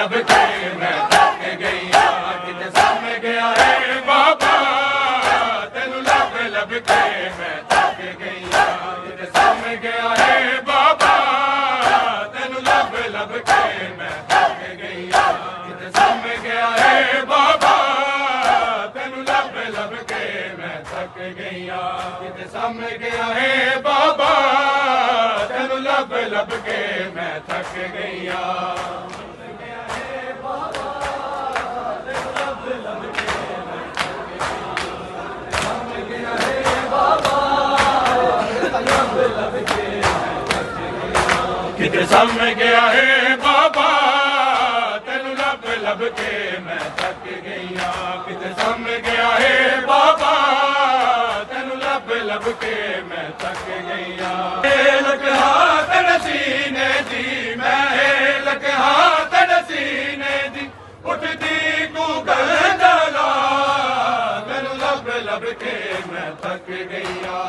लब के मैं थक गईया किते सम गया है बाबा तेनू लब लब के मैं थक गईया किते सम गया है बाबा तेनू लब लब के मैं थक गईया किते सम गया है बाबा तेनू लब लब के मैं थक गईया किते सम गया है बाबा तेनू लब लब के मैं थक गईया किते सम गया है बाबा तेनू लब लब के मैं थक गईया किते सम गया है बाबा तेनू लब लब के मैं थक गईया लक हाथ सीने दी मैं लक हाथ सीने दी उठती तू गल जला तेनू लब लब के मैं थक गईया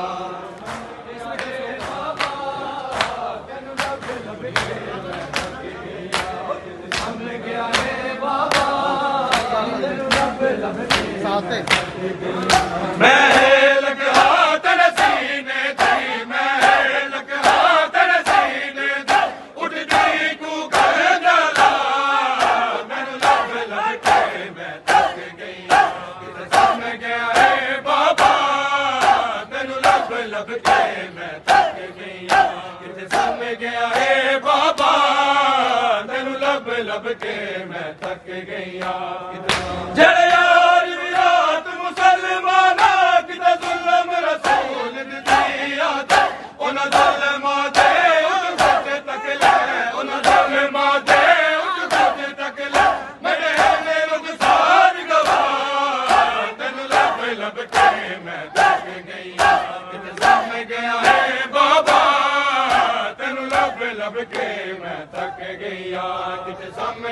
मैं लगा तेरे सीने थी मैं लगा तेरे सीने थी उठती तू कर जला मैनू लब लब के मैं थक गई किते सम गया है बाबा तेनू लब लब के मैं थक गई किते सम गया है बाबा तेनू लब लब के मैं थक गई जड़ यार विराट मुसलमाना किते जुल्म रसूल दी आदत उन ज़ालिमां दे उठ सच तक ले उन ज़ालिमां दे उठ सच तक ले मेरे रुखसार गवा तेनू लब लब के मैं थक गई किते सम गया है बाबा तेनू लब लब के मैं थक गई किते सम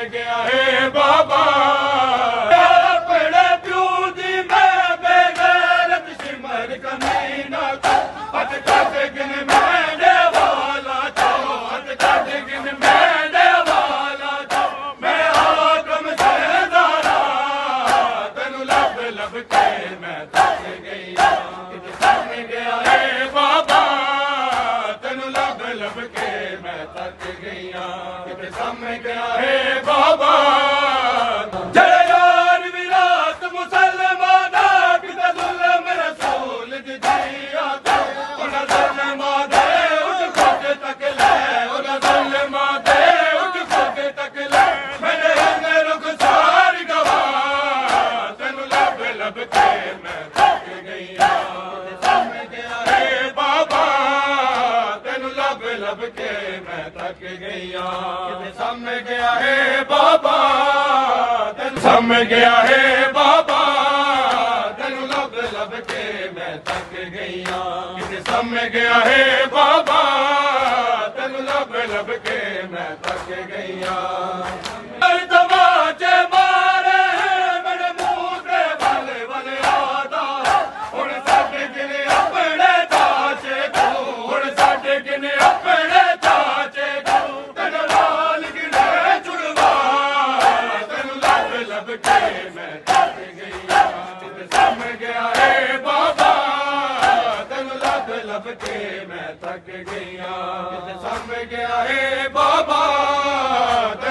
गया है बाबा सम गया है बाबा तेनू लब लब के मैं थक गईया किते सम गया है बाबा तेनू लब लब के मैं थक गईया